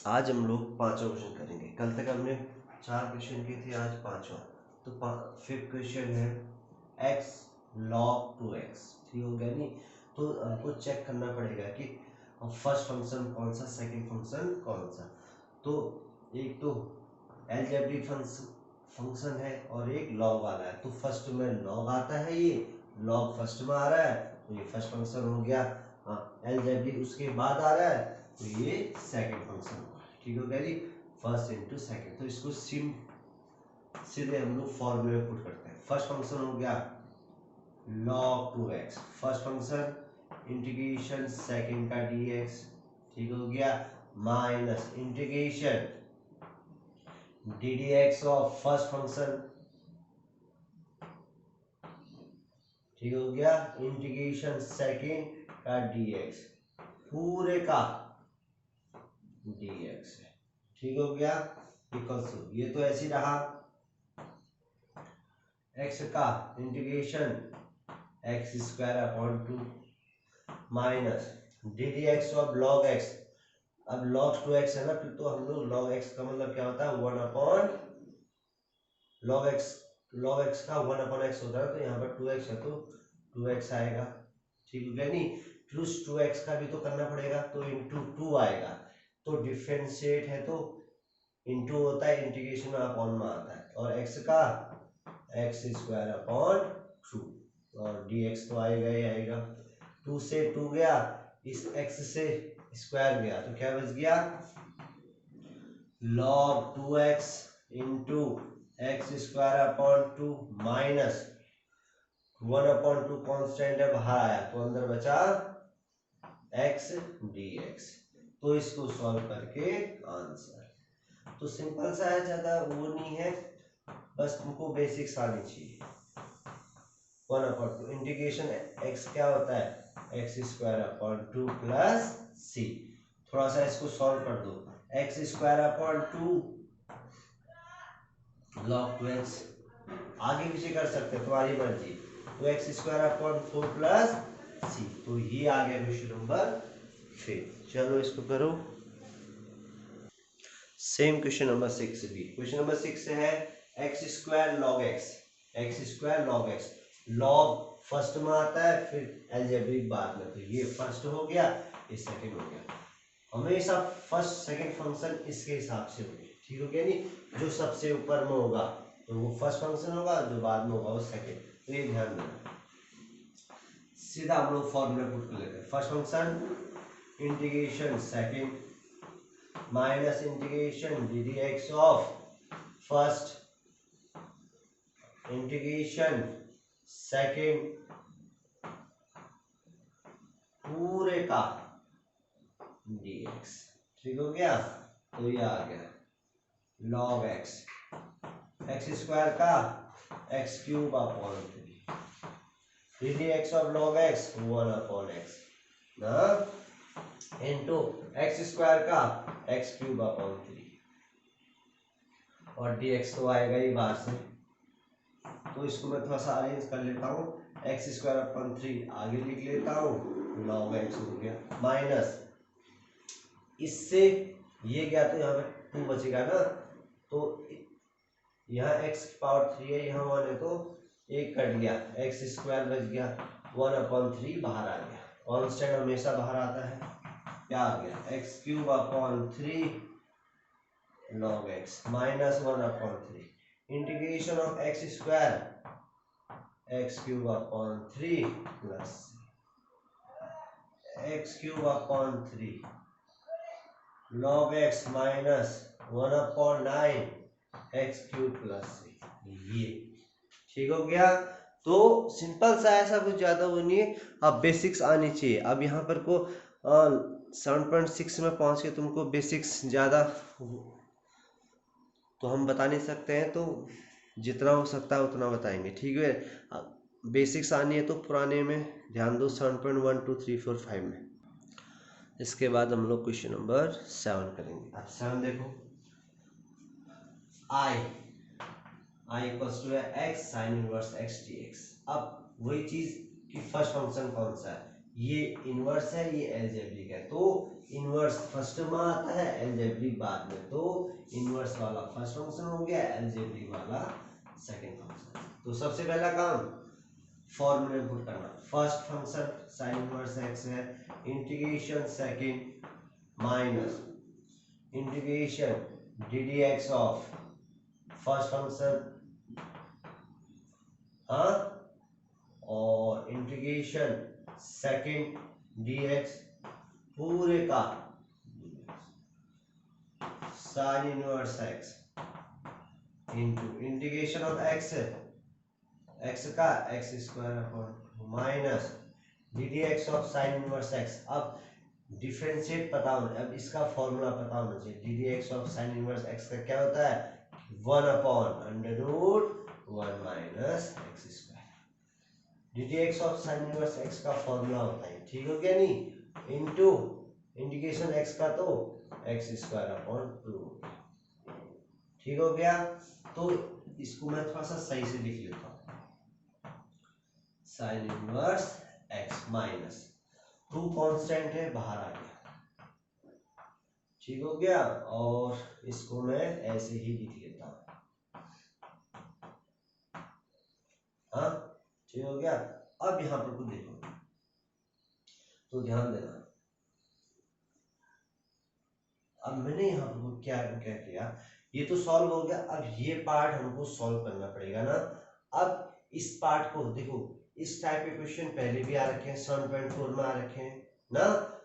आज हम लोग पांचवा क्वेश्चन करेंगे। कल तक हमने 4 क्वेश्चन किए थे, आज पांचवा। तो फिफ्थ क्वेश्चन है x log 2x। ठीक हो गया नहीं? तो हमको चेक करना पड़ेगा कि फर्स्ट फंक्शन कौन सा, सेकंड फंक्शन कौन सा। तो एक तो अलजेब्रिक फंक्शन है और एक लॉग वाला है। तो फर्स्ट में लॉग आता है, ये लॉग फर्स्ट में आ रहा है, तो ये फर्स्ट फंक्शन हो गया। अलजेब्रिक उसके बाद आ रहा है, तो ये सेकंड फंक्शन होगा। ठीक हो गया जी, फर्स्ट इंटू सेकंड। तो इसको सीधे हम लोग फॉर्मूले में पुट करते हैं। फर्स्ट फंक्शन हो गया log 2x, first function integration second का dx। ठीक हो गया, minus integration ddx of first function. ठीक हो गया, इंटीग्रेशन सेकंड का dx पूरे का dx है। ठीक हो गया, इक्वल्स टू ये तो ऐसे रहा x का integration x square upon 2 minus ddx of log x। अब log 2x है ना, फिर तो हम लोग log x का मतलब क्या होता है 1 अपॉन log x का 1 अपॉन x होता है। तो यहाँ पर 2x है तो 2x आएगा। ठीक है नहीं? फिर उस 2x का भी तो करना पड़ेगा, तो इंटू 2 आएगा। तो डिफरेंशिएट है तो इंटू होता है, इंटीग्रेशन में अपॉन में आता है। और x का x स्क्वायर अपॉन 2 और dx तो आएगा ही आएगा। 2 से 2 गया, इस x से स्क्वायर गया, तो क्या बच गया log 2x into x square upon 2 minus 1 upon 2 constant है, बाहर आया तो अंदर बचा x dx। तो इसको सॉल्व करके आंसर तो सिंपल सा है, ज्यादा वो नहीं है, बस तुमको बेसिक्स आनी चाहिए। 1 अपॉन 2 इंटीग्रेशन x क्या होता है x square upon 2 plus c। थोड़ा सा इसको सॉल्व कर दो, x square upon 2 log 2x, आगे पीछे कर सकते हो तुम्हारी मर्जी। तो x square upon 4 plus c, तो ये आ गया क्वेश्चन नंबर 5। चलो इसको करो। सेम क्वेश्चन नंबर 6 भी। क्वेश्चन नंबर 6 है x square log x, x square log x। log first में आता है, फिर अलजेब्रिक बाद में। तो ये फर्स्ट हो गया, ये सेकंड हो गया। हमेशा फर्स्ट सेकंड फंक्शन इसके हिसाब से होंगे। ठीक हो गया नहीं? जो सबसे ऊपर में होगा तो वो फर्स्ट फंक्शन होगा, जो बाद में होगा वो सेकंड। तो ये ध्यान देना। सीधा हम लोग फॉर्मूला पुट कर लेते हैं। First function integration second minus integration ddx of first integration second पूरे का dx। ठीक हो गया, तो ये आ गया log x, x स्क्वायर का x cube upon 3 ddx of log x 1 upon x ना, इनटू x स्क्वायर का x क्यूब अपॉन 3 और dx तो आएगा ही बाहर से। तो इसको मैं थोड़ा सा अरेंज कर लेता हूँ, x स्क्वायर अपॉन 3 आगे लिख लेता हूँ, log x हो गया माइनस इससे ये गया तो यहाँ पे 2 बचेगा ना, तो यहाँ x की पावर 3 है, यहाँ 1 है तो 1 कट गया, x स्क्वायर बच गया, 1 अपॉन 3 बाहर आ गया। कांस्टेंट हमेशा बाहर आता है, क्या आ गया x cube upon 3 log x minus 1 upon 3 integration of x square x cube upon 3 plus x cube upon 3 log x minus 1 upon 9 x cube plus ये। ठीक हो गया। तो सिंपल सा, ऐसा कुछ ज्यादा वो नहीं है। अब बेसिक्स आनी चाहिए। अब यहाँ पर को 7.6 में पहुंच के तुमको बेसिक्स ज्यादा तो हम बता नहीं सकते हैं, तो जितना हो सकता है उतना बताएंगे। ठीक है, बेसिक्स आनी है तो पुराने में ध्यान दो, 7.1 2 3 4 5 में। इसके बाद हम लोग क्वेश्चन नंबर 7 करेंगे। अब 7 देखो, i इक्वल्स टू है x sign inverse x dx। अब वही चीज कि फर्स्ट फंक्शन कौन सा है, ये इनवर्स है, ये एलजेब्रिक है। तो इनवर्स फर्स्ट में आता है, एलजेब्रिक बाद में। तो इनवर्स वाला फर्स्ट फंक्शन हो गया, एलजेब्रिक वाला सेकंड फंक्शन। तो सबसे पहला काम फॉर्मूले में पुट करना। First function sine inverse x है, integration second minus integration d D x of first function, हाँ, और इंटीग्रेशन सेकंड dx पूरे का sine inverse x into integration of x का x square upon minus d D x of sine inverse x। अब differentiate पता होना, अब इसका फॉर्मूला पता होना चाहिए। D D x of sine inverse x का क्या होता है, 1 upon under root 1 minus x square. D D x of sine inverse x का फॉर्मूला होता है, ठीक हो गया नहीं, इनटू इंटीग्रेशन x का तो x स्क्वायर अपॉन 2, ठीक हो गया। तो इसको मैं थोड़ा सा सही से लिख लेता हूँ, sign inverse x minus 2 constant है, बाहर आ गया, ठीक हो गया। और इसको मैं ऐसे ही लिख लेता हूँ, हाँ, ठीक हो गया। अब यहां पर कुछ देखो तो ध्यान देना, अब मैंने यहाँ पर क्या क्या किया, ये तो सॉल्व हो गया। अब ये पार्ट हमको सॉल्व करना पड़ेगा ना। अब इस पार्ट को देखो, इस टाइप के क्वेश्चन पहले भी आ रखे हैं, 7.4 में आ रखे हैं ना।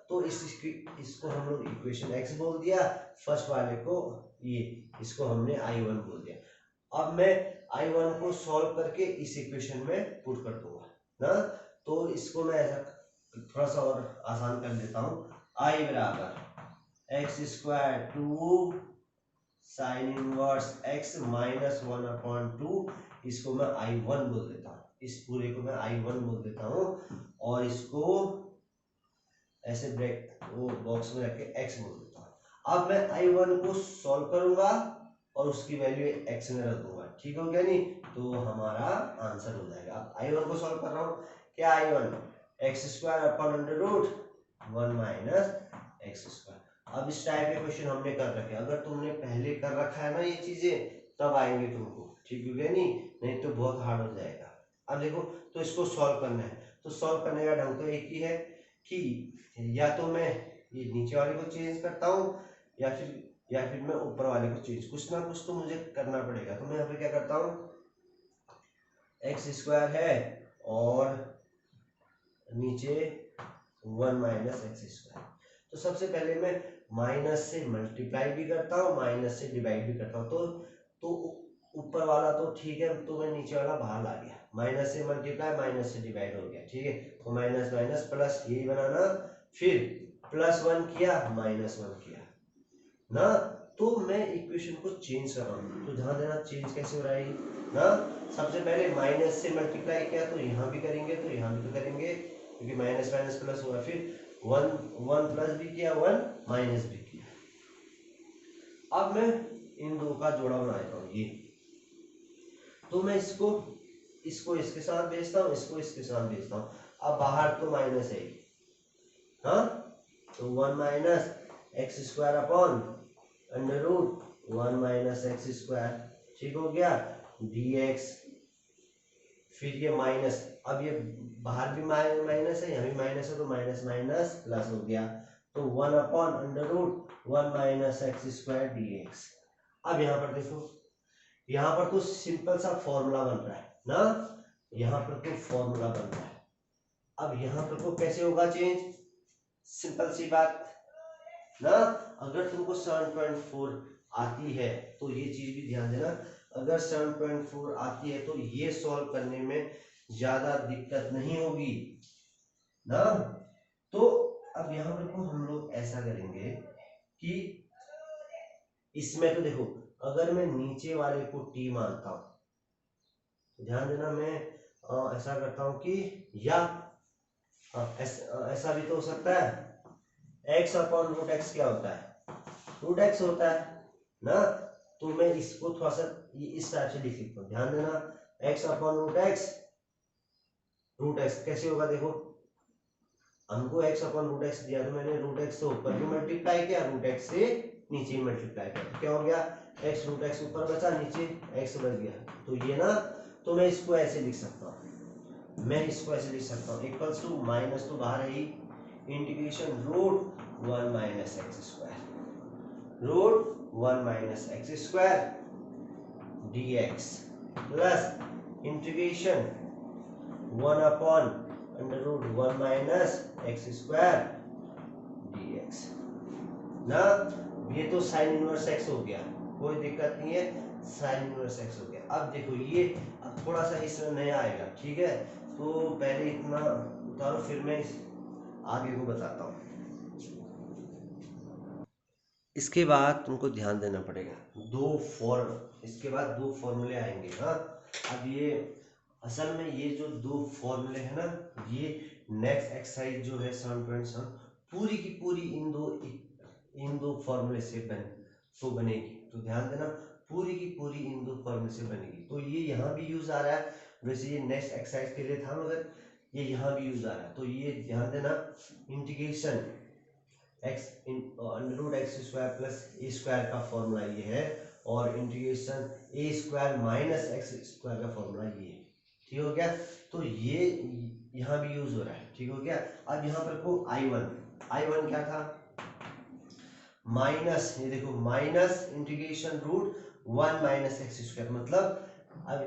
तो इसको हम लोग इक्वेशन x बोल दिया, फर्स्ट वाले को ये, इसको हमने I1 बोल दिया। अब मैं I1 को सॉल्व करके इस इक्वेशन में पुट कर दूंगा ना। तो इसको मैं ऐसा थोड़ा सा और आसान कर देता हूँ, I बराबर x square 2 sine inverse x minus 1 upon 2, इसको मैं I1 बोल देता हूँ, इस पूरे को मैं I1 बोल देता हूँ। और इसको ऐसे ब्रैकेट वो बॉक्स में रख के x बोल देता हूँ। अब मैं I1 को सॉल्व करूंगा और उसकी वैल्यू x में रख दूंगा, ठीक हो गया नहीं, तो हमारा आंसर हो जाएगा। अब I1 को सॉल्व कर रहा हूँ, क्या I1 X square upon under root 1 minus x square. अब इस टाइप के क्वेश्चन हमने कर रखे, अगर तुमने पहले कर रखा है ना ये चीजें, तब आएंगे तुमको, ठीक हो गया नहीं तो बहुत हार्ड हो जाएगा। अब देखो, तो इसको सॉल्व करना है, तो सॉल्व करने का ढंग तो एक ही है कि या तो मैं ये नीचे वाले को चेंज करता हूँ या फिर मैं ऊपर वाले को चेंज, कुछ ना कुछ तो मुझे करना पड़ेगा। तो मैं यहाँ पे क्या करता हूँ, एक्स स्क्वायर है और नीचे 1 माइनस एक्स स्क्वायर। तो सबसे पहले मैं माइनस से मल्टीप्लाई भी करता हूँ, माइनस से डिवाइड भी करता हूँ। तो ऊपर वाला तो ठीक है, तो मैं नीचे वाला बाहर ला गया, माइनस से मल्टीप्लाई माइनस से डिवाइड हो गया, ठीक है। तो माइनस माइनस प्लस यही बनाना, फिर प्लस 1 किया माइनस 1 किया ना। तो मैं इक्वेशन को चेंज कर रहा हूँ, तो ध्यान देना चेंज कैसे हो रहा है ना। सबसे पहले माइनस से मल्टीप्लाई किया तो यहाँ भी करेंगे, तो यहाँ भी तो करेंगे, क्योंकि माइनस माइनस प्लस हुआ। फिर 1 प्लस भी किया, 1 माइनस भी किया। अब मैं इन दो का जोड़ा बनाता हूँ ये, तो मैं इसको इसके साथ भेजता हूँ, इसको इसके साथ भेजता हूँ। अब बाहर तो माइनस है, हाँ, तो 1 minus x square upon under root 1 minus x square, ठीक हो गया, dx। फिर ये माइनस, अब ये बाहर भी माइनस है, यहाँ भी माइनस है, तो माइनस माइनस प्लस हो गया, तो 1 upon under root 1 minus x square dx। अब यहाँ पर देखो, यहाँ पर तो सिंपल सा फॉर्मूला बन रहा है ना, यहाँ पर तो फॉर्मूला बन रहा है। अब यहाँ पर तो कैसे होगा चेंज, सिंपल सी बात ना। अगर तुमको 7.4 आती है तो ये चीज भी ध्यान देना, अगर 7.4 आती है तो ये सॉल्व करने में ज्यादा दिक्कत नहीं होगी ना। तो अब यहाँ पर को हम लोग ऐसा करेंगे कि इसमें तो देखो, अगर मैं नीचे वाले को t मानता हूं, तो ध्यान देना, मैं ऐसा करता हूं कि या ऐसा भी तो हो सकता है, x अपॉन रूट एक्स क्या होता है, रूट एक्स होता है ना। तो मैं इसको थोड़ा सा इस टाइप से लिख सकता हूँ, ध्यान देना, x अपॉन रूट एक्स कैसे होगा देखो। हमको x अपॉन रूट एक्स दिया तो मैंने रूट एक्स से ऊपर भी मल्टीप्लाई किया, रूट एक्स से नीचे ही मल्टीप्लाई किया, तो क्या हो गया x रूट एक्स ऊपर बचा, नीचे x बच गया। तो ये ना, तो मैं इसको ऐसे लिख सकता हूँ, मैं इसको ऐसे लिख सकता हूँ, इक्वल्स टू माइनस तो बाहर है ही, integration root 1 minus x square, root 1 minus x square dx plus integration 1 upon under root 1 minus x square dx ना। ये तो साइन इनवर्स एक्स हो गया, कोई दिक्कत नहीं है, साइन इनवर्स एक्स हो गया। अब देखो ये अब थोड़ा सा इसमें नया आएगा, ठीक है, तो पहले इतना उतारो फिर मैं आगे को बताता हूँ। इसके बाद तुमको ध्यान देना पड़ेगा, इसके बाद दो फॉर्मूले आएंगे। हाँ, अब ये असल में ये जो दो फॉर्मूले हैं ना, ये नेक्स्ट एक्सरसाइज जो है 7.7 पूरी की पूरी इन दो फॉर्मूले से बनेगी। तो ध्यान देना, पूरी की पूरी इन दो फॉर्मूले से बनेगी। तो ये यहाँ भी यूज आ रहा है, वैसे ये नेक्स्ट एक्सरसाइज के लिए था मगर ये यहाँ भी यूज आ रहा है। तो ये ध्यान देना, integration x under root x square plus a square का फॉर्मूला ये है, और integration a square minus x square का फॉर्मूला ये है। ठीक हो गया, तो ये यहाँ भी यूज हो रहा है। ठीक हो गया, अब यहाँ पर को I1 क्या था, माइनस, ये देखो minus integration root 1 minus x square, मतलब अब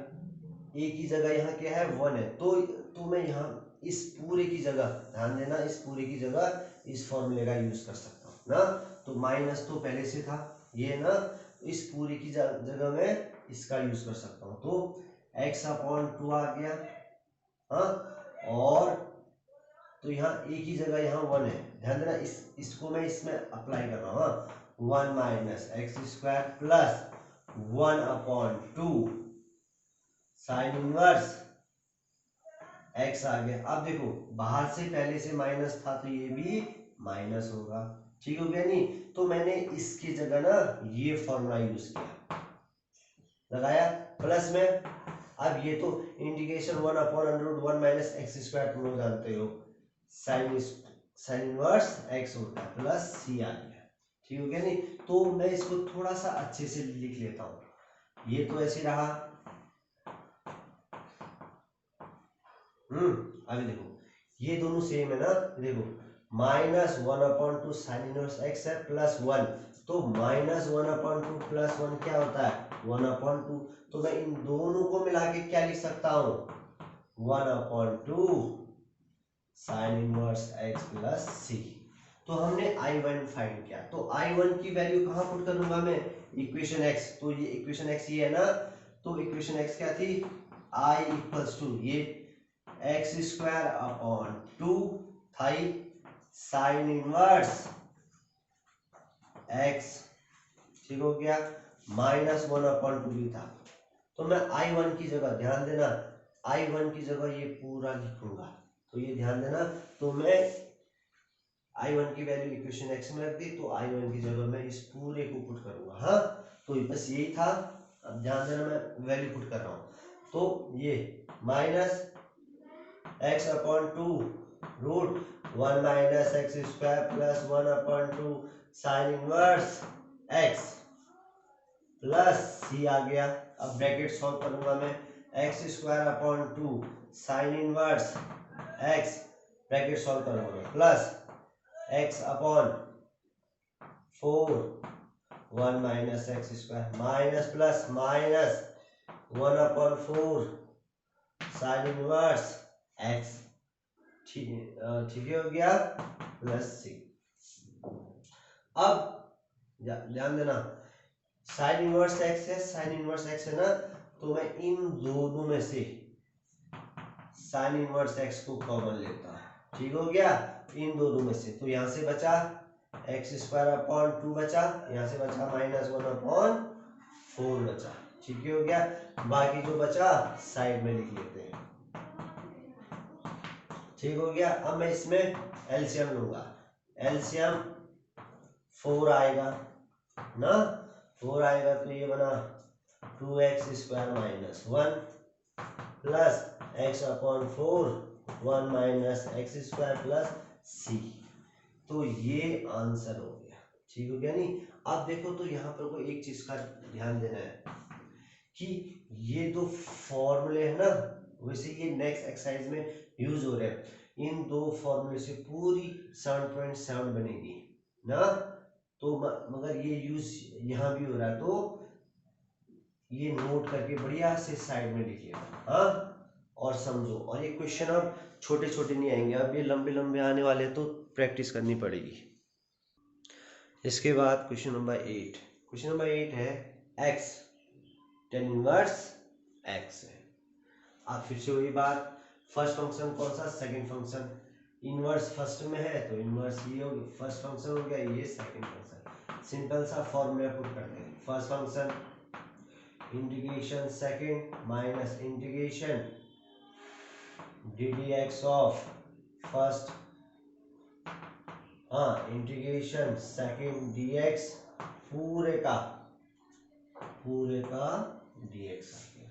ए की जगह यहाँ क्या है 1 है, तो मैं यहाँ इस पूरे की जगह, ध्यान देना, इस पूरे की जगह इस फॉर्मूले का यूज कर सकता हूँ ना। तो माइनस तो पहले से था ये ना, इस पूरे की जगह में इसका यूज कर सकता हूँ। तो x अपॉन 2 आ गया, हाँ, और तो यहाँ a की जगह यहाँ 1 है, ध्यान देना, इसको मैं इसमें अप्लाई कर रहा हूँ। हाँ, 1 minus x square plus 1 upon 2 sine inverse x आ गया। अब देखो बाहर से पहले से माइनस था तो ये भी माइनस होगा। ठीक हो गया नहीं, तो मैंने इसकी जगह ना ये फॉर्मूला यूज किया, लगाया प्लस में। अब ये तो integration 1 upon under root 1 minus x square तुम लोग जानते हो, साइन इनवर्स x होता है, प्लस c आ गया। ठीक हो गया नहीं, तो मैं इसको थोड़ा सा अच्छे से लिख लेता हूँ। ये तो ऐसे रहा, अभी देखो ये दोनों सेम है ना, देखो minus 1 upon 2 sine inverse x है प्लस 1, तो माइनस 1 अपॉन 2 प्लस 1 क्या होता है 1 अपॉन 2। तो मैं इन दोनों को मिला के क्या लिख सकता हूँ 1 upon 2 sine inverse x plus c। तो हमने I1 फाइंड किया, तो I1 की वैल्यू कहाँ पुट करूंगा मैं, इक्वेशन x। तो ये इक्वेशन x ये है ना, तो इक्वेशन x क्या थी, I इक्वल्स टू ये एक्स स्क्वायर अपॉन 2 थाई साइन इनवर्स x, ठीक हो गया, माइनस 1 अपॉन 2 भी था। तो मैं I1 की जगह, ध्यान देना, I1 की जगह ये पूरा लिखूंगा, तो ये ध्यान देना, तो मैं I1 की वैल्यू इक्वेशन x में रख दी, तो I1 की जगह मैं इस पूरे को पुट करूंगा। हाँ, तो बस यही था, अब ध्यान देना मैं वैल्यू पुट कर रहा हूँ। तो ये minus x upon 2 root 1 minus x square plus 1 upon 2 sine inverse x plus c आ गया। अब ब्रैकेट सॉल्व करूंगा मैं, x square upon 2 sine inverse x bracket solve करूंगा plus x upon 4 1 minus x square minus plus minus 1 upon 4 sine inverse x, ठीक हो गया, plus c। अब ध्यान देना, साइन इनवर्स x है, साइन इनवर्स x है ना, तो मैं इन दोनों में से साइन इनवर्स x को कॉमन लेता हूं। ठीक हो गया, इन दोनों में से, तो यहां से बचा एक्स स्क्वायर अपॉन 2 बचा, यहां से बचा माइनस 1 अपॉन 4 बचा। ठीक हो गया, बाकी जो बचा साइड में लिख लेते हैं। ठीक हो गया, अब मैं इसमें एलसीएम लूंगा, एलसीएम 4 आएगा ना, 4 आएगा तो ये बना 2x square minus 1 plus x upon 4 1 minus x square plus c. तो ये आंसर हो गया, ठीक हो गया नहीं। अब देखो तो यहाँ पर कोई एक चीज का ध्यान देना है कि ये दो फॉर्मूले है ना, वैसे ये नेक्स्ट एक्सरसाइज में यूज हो रहे हैं, इन दो फॉर्मूले से पूरी 7.7 बनेगी ना। तो मगर ये यूज यहाँ भी हो रहा है, तो ये नोट करके बढ़िया से साइड में लिखिएगा, हाँ, और समझो। और ये क्वेश्चन अब छोटे छोटे नहीं आएंगे, अब ये लंबे लंबे आने वाले, तो प्रैक्टिस करनी पड़ेगी। इसके बाद क्वेश्चन नंबर 8, क्वेश्चन नंबर 8 है x tan इनवर्स x है। अब फिर से वही बात, फर्स्ट फंक्शन कौन सा, सेकंड फंक्शन, इनवर्स फर्स्ट में है तो इनवर्स ये हो गया, फर्स्ट फंक्शन हो गया, ये सेकंड फंक्शन। सिंपल सा फॉर्मूला पुट करते हैं, first function integration second minus integration ddx of first, हाँ, इंटीग्रेशन सेकंड dx पूरे का dx आ गया।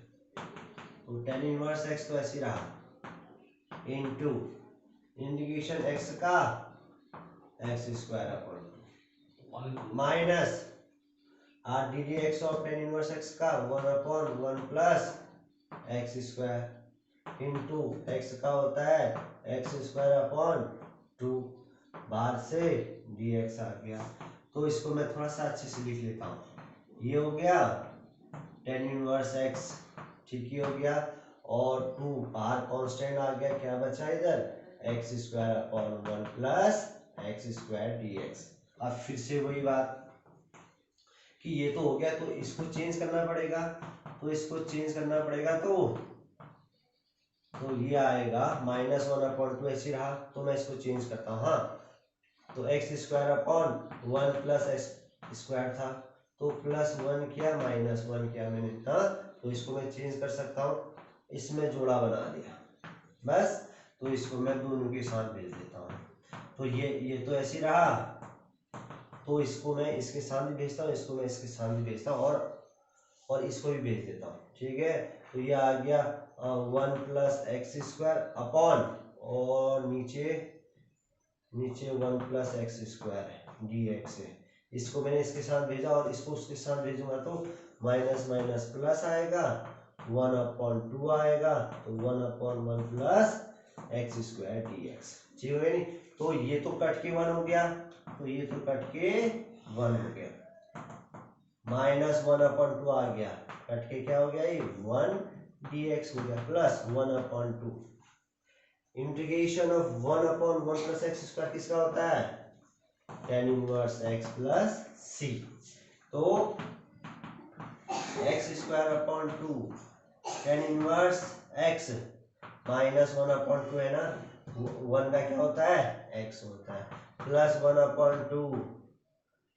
तो tan इनवर्स x तो ऐसे रहा इनटू इंटीग्रेशन x का x square upon minus ddx of tan inverse x का 1/1 plus x square into x का होता है x स्क्वायर अपॉन 2, बाहर से dx आ गया। तो इसको मैं थोड़ा सा अच्छे से लिख लेता हूँ, ये हो गया tan इनवर्स x, ठीक ही हो गया, और 2 बाहर कांस्टेंट आ गया, क्या बचा इधर x square upon 1 plus x square dx। अब फिर से वही बात कि ये तो हो गया, तो इसको चेंज करना पड़ेगा, तो इसको चेंज करना पड़ेगा, तो ये आएगा -1/2 ऐसे रहा, तो मैं इसको चेंज करता हूँ, हाँ। तो x square upon 1 plus x square था, तो +1 किया -1 किया मैंने, हाँ। तो इसको मैं चेंज कर सकता हूँ, इसमें जोड़ा बना दिया बस। तो इसको मैं दोनों के साथ भेज देता हूँ, तो ये तो ऐसे रहा, तो इसको मैं इसके साथ भी भेजता हूँ, इसको मैं इसके साथ भी भेजता हूँ, और इसको भी भेज देता हूँ, ठीक है। तो ये आ गया 1 प्लस x स्क्वायर अपॉन, और नीचे 1 प्लस x स्क्वायर dx है। इसको मैंने इसके साथ भेजा और इसको उसके साथ भेजूंगा, तो माइनस माइनस प्लस आएगा, 1/2 आएगा, तो 1/1 प्लस x स्क्वायर dx, ठीक है नहीं। तो ये तो कट के 1 हो गया, तो ये तो कट के 1 हो गया, -1/2 आ गया, कट के क्या हो गया, ये 1 dx हो गया, plus 1/2 integration of 1/1 plus x square किसका होता है, tan inverse x plus c। तो x square upon 2 tan inverse x -1/2 है ना, 1 का क्या होता है x होता है, plus 1/2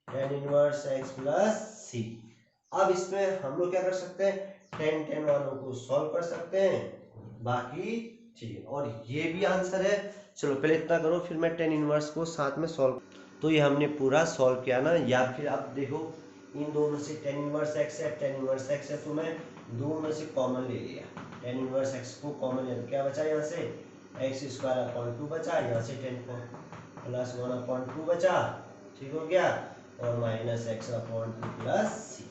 tan inverse x plus c। अब इसमें हम लोग क्या कर सकते हैं, tan वालों को सॉल्व कर सकते हैं, बाकी ठीक है। और ये भी आंसर है, चलो पहले इतना करो, फिर मैं tan इनवर्स को साथ में सॉल्व। तो ये हमने पूरा सॉल्व किया ना, या फिर आप देखो इन दोनों से tan इनवर्स x है, tan इनवर्स x है, तो मैं दोनों में से कॉमन ले लिया, tan इनवर्स x को कॉमन ले, क्या बचा यहाँ से x स्क्वायर अपॉन 2 बचा, यहाँ से tan प्लस 1/2 बचा, ठीक हो गया, और minus x upon 2 plus c।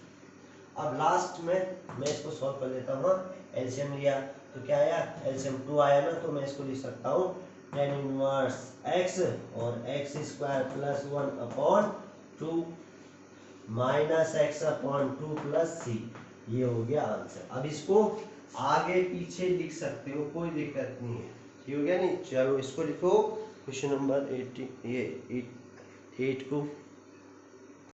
अब लास्ट में मैं इसको सॉल्व कर लेता हूँ, एलसीएम लिया तो क्या आया, एलसीएम 2 आया ना, तो मैं इसको लिख सकता हूँ tan इनवर्स x और x square plus 1/2 minus x upon 2 plus c, ये हो गया आंसर। अब इसको आगे पीछे लिख सकते हो, कोई दिक्कत नहीं है, ठीक हो गया नहीं। चलो इसको लिखो, क्वेश्चन नंबर 8 को